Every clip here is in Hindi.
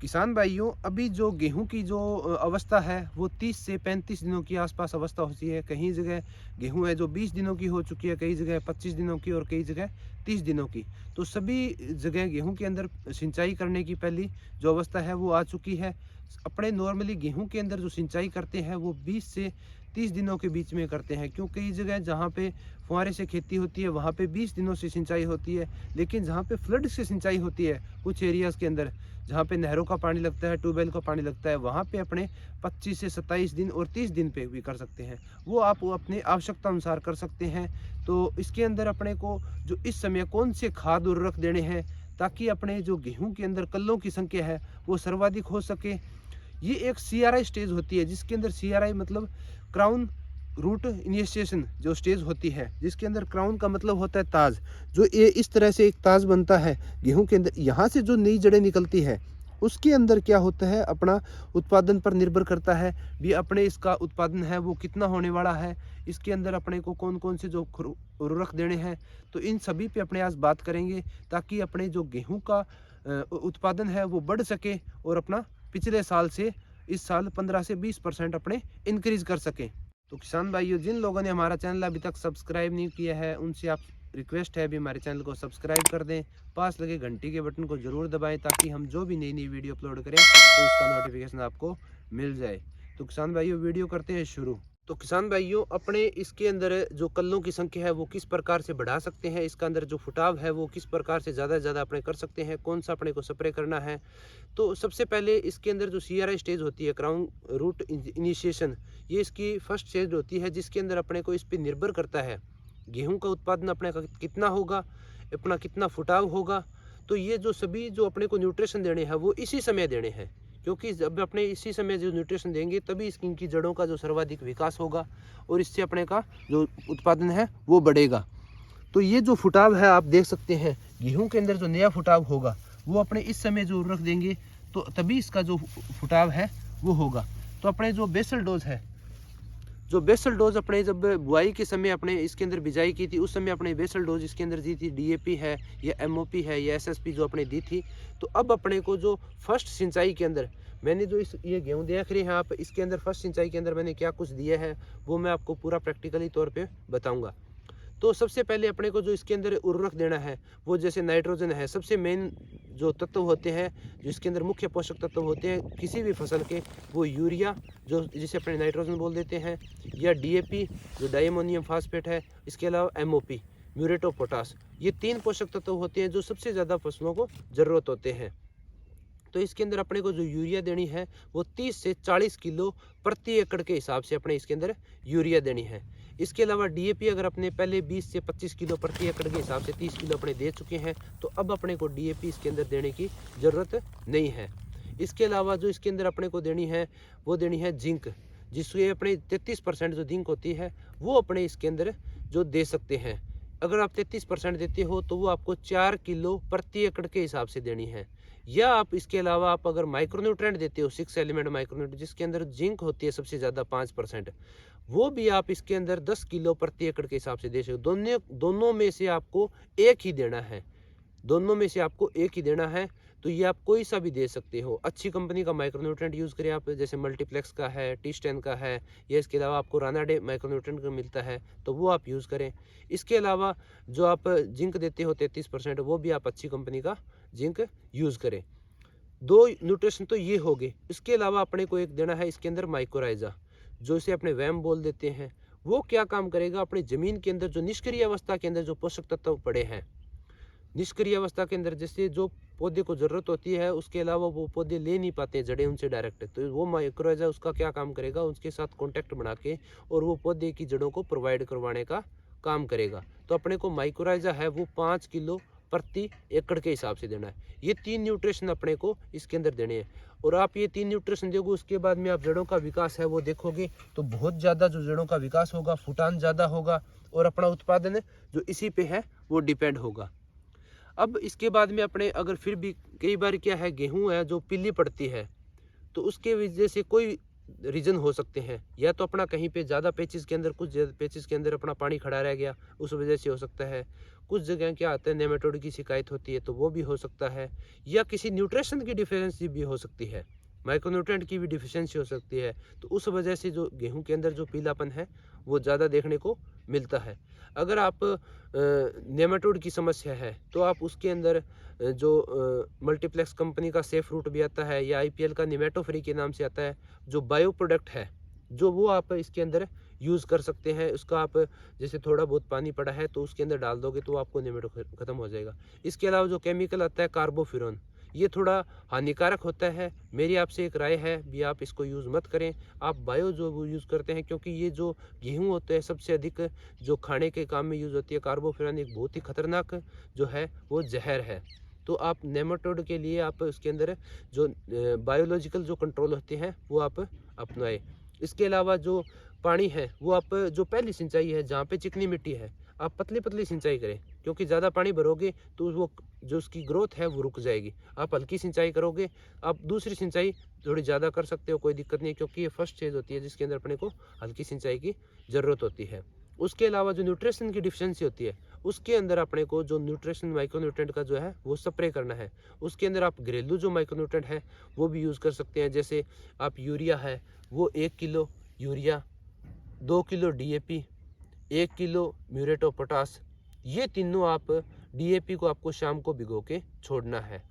किसान भाइयों, अभी जो गेहूं की जो अवस्था है वो 30 से 35 दिनों की आसपास अवस्था होती है। कहीं जगह गेहूं है जो 20 दिनों की हो चुकी है, कई जगह 25 दिनों की और कई जगह 30 दिनों की। तो सभी जगह गेहूं के अंदर सिंचाई करने की पहली जो अवस्था है वो आ चुकी है। अपने नॉर्मली गेहूं के अंदर जो सिंचाई करते हैं वो 20 से 30 दिनों के बीच में करते हैं, क्योंकि कई जगह जहाँ पे फुहारे से खेती होती है वहाँ पे 20 दिनों से सिंचाई होती है। लेकिन जहाँ पे फ्लड से सिंचाई होती है कुछ एरियाज़ के अंदर, जहाँ पे नहरों का पानी लगता है, ट्यूबवेल का पानी लगता है, वहाँ पे अपने 25 से 27 दिन और 30 दिन पे भी कर सकते हैं। वो आप अपनी आवश्यकता अनुसार कर सकते हैं। तो इसके अंदर अपने को जो इस समय कौन से खाद उर्वरक देने हैं ताकि अपने जो गेहूं के अंदर कल्लों की संख्या है वो सर्वाधिक हो सके। ये एक CRI स्टेज होती है, जिसके अंदर CRI मतलब क्राउन रूट इनिशिएशन जो स्टेज होती है, जिसके अंदर क्राउन का मतलब होता है ताज। जो ये इस तरह से एक ताज बनता है गेहूं के अंदर, यहाँ से जो नई जड़ें निकलती है उसके अंदर क्या होता है अपना उत्पादन पर निर्भर करता है भी अपने इसका उत्पादन है वो कितना होने वाला है। इसके अंदर अपने को कौन कौन से जो उर्वरक देने हैं, तो इन सभी पे अपने आज बात करेंगे ताकि अपने जो गेहूं का उत्पादन है वो बढ़ सके और अपना पिछले साल से इस साल 15 से 20% अपने इंक्रीज कर सके। तो किसान भाइयों, जिन लोगों ने हमारा चैनल अभी तक सब्सक्राइब नहीं किया है उनसे आप रिक्वेस्ट है अभी हमारे चैनल को सब्सक्राइब कर दें, पास लगे घंटी के बटन को जरूर दबाएं ताकि हम जो भी नई नई वीडियो अपलोड करें तो उसका नोटिफिकेशन आपको मिल जाए। तो किसान भाइयों, वीडियो करते हैं शुरू। तो किसान भाइयों, अपने इसके अंदर जो कल्लों की संख्या है वो किस प्रकार से बढ़ा सकते हैं, इसका अंदर जो फुटाव है वो किस प्रकार से ज़्यादा से ज़्यादा अपने कर सकते हैं, कौन सा अपने को स्प्रे करना है। तो सबसे पहले इसके अंदर जो CRI स्टेज होती है, क्राउन रूट इनिशिएशन, ये इसकी फर्स्ट स्टेज होती है जिसके अंदर अपने को इस पर निर्भर करता है गेहूं का उत्पादन अपने का कितना होगा, अपना कितना फुटाव होगा। तो ये जो सभी जो अपने को न्यूट्रिशन देने हैं वो इसी समय देने हैं, क्योंकि जब अपने इसी समय जो न्यूट्रिशन देंगे तभी इनकी जड़ों का जो सर्वाधिक विकास होगा और इससे अपने का जो उत्पादन है वो बढ़ेगा। तो ये जो फुटाव है आप देख सकते हैं, गेहूं के अंदर जो नया फुटाव होगा वो अपने इस समय जो रख देंगे तो तभी इसका जो फुटाव है वो होगा। तो अपने जो बेसल डोज है, जो बेसल डोज अपने जब बुआई के समय अपने इसके अंदर बिजाई की थी उस समय अपने बेसल डोज इसके अंदर दी थी, DAP है या MOP है या SSP जो अपने दी थी। तो अब अपने को जो फर्स्ट सिंचाई के अंदर मैंने जो ये गेहूं देख रहे हैं आप, इसके अंदर फर्स्ट सिंचाई के अंदर मैंने क्या कुछ दिया है वो मैं आपको पूरा प्रैक्टिकली तौर पे बताऊंगा। तो सबसे पहले अपने को जो इसके अंदर उर्वरक देना है वो जैसे नाइट्रोजन है, सबसे मेन जो तत्व होते हैं जो इसके अंदर मुख्य पोषक तत्व होते हैं किसी भी फसल के, वो यूरिया जो जिसे अपने नाइट्रोजन बोल देते हैं, या DAP जो डाइअमोनियम फास्फेट है, इसके अलावा MOP म्यूरेट ऑफ पोटास। ये 3 पोषक तत्व होते हैं जो सबसे ज़्यादा फसलों को ज़रूरत होते हैं। तो इसके अंदर अपने को जो यूरिया देनी है वो 30 से 40 किलो प्रति एकड़ के हिसाब से अपने इसके अंदर यूरिया देनी है। इसके अलावा DAP अगर अपने पहले 20 से 25 किलो प्रति एकड़ के हिसाब से 30 किलो अपने दे चुके हैं तो अब अपने को DAP इसके अंदर देने की ज़रूरत नहीं है। इसके अलावा जो इसके अंदर अपने को देनी है वो देनी है जिंक, जिससे अपने 33% जो जिंक होती है वो अपने इसके अंदर जो दे सकते हैं। अगर आप 33% देते हो तो वो आपको 4 किलो प्रति एकड़ के हिसाब से देनी है। या आप इसके अलावा आप अगर माइक्रोन्यूट्रेंट देते हो, 6 एलिमेंट माइक्रोन्यूट्रेंट जिसके अंदर जिंक होती है सबसे ज़्यादा 5%, वो भी आप इसके अंदर 10 किलो प्रति एकड़ के हिसाब से दे सकते हो। दोनों में से आपको एक ही देना है, दोनों में से आपको एक ही देना है। तो ये आप कोई सा भी दे सकते हो। अच्छी कंपनी का माइक्रोन्यूट्रेंट यूज़ करें आप, जैसे मल्टीप्लेक्स का है, T10 का है, या इसके अलावा आपको रानाडे माइक्रोन्यूट्रेंट का मिलता है तो वो आप यूज़ करें। इसके अलावा जो आप जिंक देते हो 33%, वो भी आप अच्छी कंपनी का जिंक यूज़ करें। 2 न्यूट्रिशन तो ये हो गए। इसके अलावा अपने को एक देना है इसके अंदर माइक्रोराइजा, जो इसे अपने वैम बोल देते हैं। वो क्या काम करेगा, अपने ज़मीन के अंदर जो निष्क्रिय अवस्था के अंदर जो पोषक तत्व पड़े हैं, निष्क्रिय अवस्था के अंदर जैसे जो पौधे को ज़रूरत होती है उसके अलावा वो पौधे ले नहीं पाते जड़ें उनसे डायरेक्ट, तो वो माइक्रोराइजा उसका क्या काम करेगा, उसके साथ कांटेक्ट बना के और वो पौधे की जड़ों को प्रोवाइड करवाने का काम करेगा। तो अपने को माइक्रोराइजा है वो 5 किलो प्रति एकड़ के हिसाब से देना है। ये 3 न्यूट्रिशन अपने को इसके अंदर देने हैं। और आप ये 3 न्यूट्रिशन दोगे उसके बाद में आप जड़ों का विकास है वो देखोगे तो बहुत ज़्यादा जो जड़ों का विकास होगा, फुटान ज़्यादा होगा और अपना उत्पादन जो इसी पे है वो डिपेंड होगा। अब इसके बाद में अपने अगर फिर भी कई बार क्या है, गेहूं है जो पीली पड़ती है तो उसके वजह से कोई रीज़न हो सकते हैं। या तो अपना कहीं पे ज़्यादा पेचिस के अंदर, कुछ पेचिस के अंदर अपना पानी खड़ा रह गया, उस वजह से हो सकता है। कुछ जगह क्या आता है, नेमाटोड की शिकायत होती है, तो वो भी हो सकता है। या किसी न्यूट्रिशन की डिफिशियंसी भी हो सकती है, माइक्रोन्यूट्रिएंट की भी डिफिशियंसी हो सकती है। तो उस वजह से जो गेहूं के अंदर जो पीलापन है वो ज़्यादा देखने को मिलता है। अगर आप नेमाटोड की समस्या है तो आप उसके अंदर जो मल्टीप्लेक्स कंपनी का सेफ रूट भी आता है, या आईपीएल का निमेटो फ्री के नाम से आता है, जो बायो प्रोडक्ट है, जो वो आप इसके अंदर यूज़ कर सकते हैं। उसका आप जैसे थोड़ा बहुत पानी पड़ा है तो उसके अंदर डाल दोगे तो आपको निमेटो खत्म हो जाएगा। इसके अलावा जो केमिकल आता है कार्बोफ्यूरॉन, ये थोड़ा हानिकारक होता है। मेरी आपसे एक राय है भी, आप इसको यूज़ मत करें। आप बायो जो वो यूज़ करते हैं, क्योंकि ये जो गेहूं होते हैं सबसे अधिक जो खाने के काम में यूज़ होती है, कार्बोफ्यूरॉन एक बहुत ही खतरनाक जो है वो जहर है। तो आप नेमाटोड के लिए आप उसके अंदर जो बायोलॉजिकल जो कंट्रोल होते हैं वो आप अपनाएं। इसके अलावा जो पानी है वो आप जो पहली सिंचाई है, जहाँ पे चिकनी मिट्टी है, आप पतली पतली सिंचाई करें, क्योंकि ज़्यादा पानी भरोगे तो वो जो उसकी ग्रोथ है वो रुक जाएगी। आप हल्की सिंचाई करोगे, आप दूसरी सिंचाई थोड़ी ज़्यादा कर सकते हो, कोई दिक्कत नहीं है, क्योंकि ये फर्स्ट स्टेज होती है जिसके अंदर अपने को हल्की सिंचाई की ज़रूरत होती है। उसके अलावा जो न्यूट्रिशन की डिफिशियंसी होती है, उसके अंदर अपने को जो न्यूट्रिशन माइक्रोन्यूट्रेंट का जो है वो स्प्रे करना है। उसके अंदर आप घरेलू जो माइक्रोन्यूट्रेंट है वो भी यूज़ कर सकते हैं। जैसे आप यूरिया है, वो 1 kilo urea, 2 kilo DAP, 1 kilo muriate of potash, ये तीनों आप डीएपी को आपको शाम को भिगो के छोड़ना है,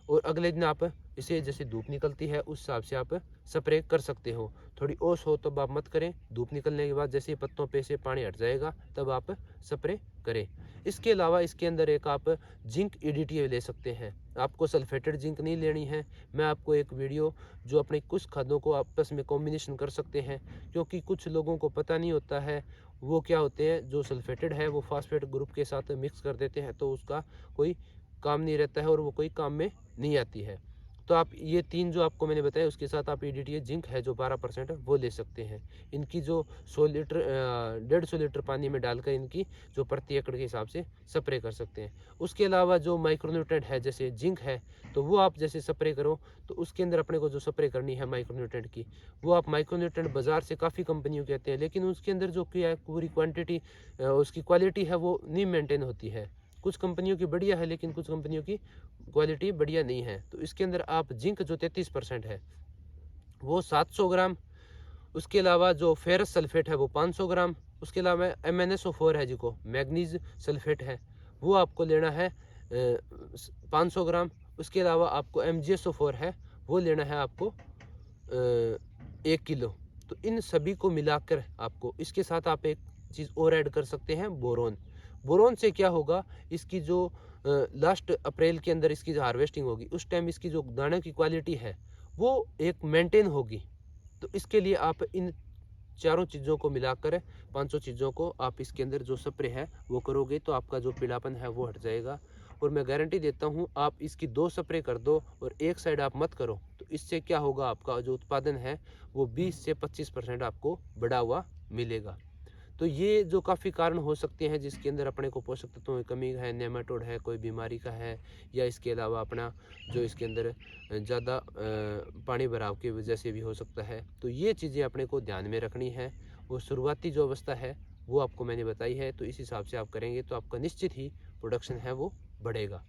और अगले दिन आप इसे जैसे धूप निकलती है उस हिसाब से आप स्प्रे कर सकते हो। थोड़ी ओस हो तब आप मत करें, धूप निकलने के बाद जैसे पत्तों पे से पानी हट जाएगा तब आप स्प्रे करें। इसके अलावा इसके अंदर एक आप जिंक ईडीटी ले सकते हैं। आपको सल्फेटेड जिंक नहीं लेनी है। मैं आपको एक वीडियो जो अपने कुछ खादों को आपस में कॉम्बिनेशन कर सकते हैं, क्योंकि कुछ लोगों को पता नहीं होता है, वो क्या होते हैं जो सल्फेटेड है वो फास्फेट ग्रुप के साथ मिक्स कर देते हैं, तो उसका कोई काम नहीं रहता है और वो कोई काम में नहीं आती है। तो आप ये 3 जो आपको मैंने बताया उसके साथ आप ईडीटी जिंक है जो 12% है वो ले सकते हैं। इनकी जो 100 लीटर 150 लीटर पानी में डालकर इनकी जो प्रति एकड़ के हिसाब से स्प्रे कर सकते हैं। उसके अलावा जो माइक्रोन्यूट्रेंट है जैसे जिंक है, तो वो आप जैसे स्प्रे करो तो उसके अंदर अपने को जो स्प्रे करनी है माइक्रोन्यूट्रेंट की, वो आप माइक्रोन्यूट्रेंट बाजार से काफ़ी कंपनियों के आते हैं, लेकिन उसके अंदर जो क्या है पूरी क्वान्टिटी उसकी क्वालिटी है वो नहीं मेनटेन होती है। कुछ कंपनियों की बढ़िया है लेकिन कुछ कंपनियों की क्वालिटी बढ़िया नहीं है। तो इसके अंदर आप जिंक जो 33% है वो 700 ग्राम, उसके अलावा जो फेरस सल्फेट है वो 500 ग्राम, उसके अलावा MnSO4 है जिको मैग्नीज सल्फेट है वो आपको लेना है 500 ग्राम, उसके अलावा आपको MgSO4 है वो लेना है आपको 1 किलो। तो इन सभी को मिलाकर आपको इसके साथ आप एक चीज़ और ऐड कर सकते हैं, बोरोन। बोरोन से क्या होगा, इसकी जो लास्ट अप्रैल के अंदर इसकी जो हार्वेस्टिंग होगी उस टाइम इसकी जो दाने की क्वालिटी है वो एक मेंटेन होगी। तो इसके लिए आप इन चारों चीज़ों को मिलाकर 500 चीज़ों को आप इसके अंदर जो स्प्रे है वो करोगे तो आपका जो पीलापन है वो हट जाएगा। और मैं गारंटी देता हूँ आप इसकी 2 स्प्रे कर दो और एक साइड आप मत करो, तो इससे क्या होगा, आपका जो उत्पादन है वो 20 से 25% आपको बढ़ा हुआ मिलेगा। तो ये जो काफ़ी कारण हो सकते हैं जिसके अंदर अपने को पोषक तत्वों की कमी है, नेमाटोड है, कोई बीमारी का है, या इसके अलावा अपना जो इसके अंदर ज़्यादा पानी भराव की वजह से भी हो सकता है। तो ये चीज़ें अपने को ध्यान में रखनी है। वो शुरुआती जो अवस्था है वो आपको मैंने बताई है, तो इस हिसाब से आप करेंगे तो आपका निश्चित ही प्रोडक्शन है वो बढ़ेगा।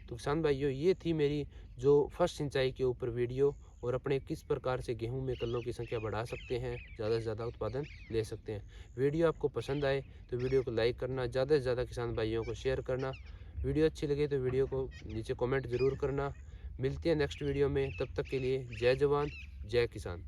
तो किसान भाइयों, ये थी मेरी जो फर्स्ट सिंचाई के ऊपर वीडियो, और अपने किस प्रकार से गेहूं में कल्लों की संख्या बढ़ा सकते हैं, ज़्यादा से ज़्यादा उत्पादन ले सकते हैं। वीडियो आपको पसंद आए तो वीडियो को लाइक करना, ज़्यादा से ज़्यादा किसान भाइयों को शेयर करना। वीडियो अच्छी लगे तो वीडियो को नीचे कमेंट ज़रूर करना। मिलते हैं नेक्स्ट वीडियो में, तब तक के लिए जय जवान जय किसान।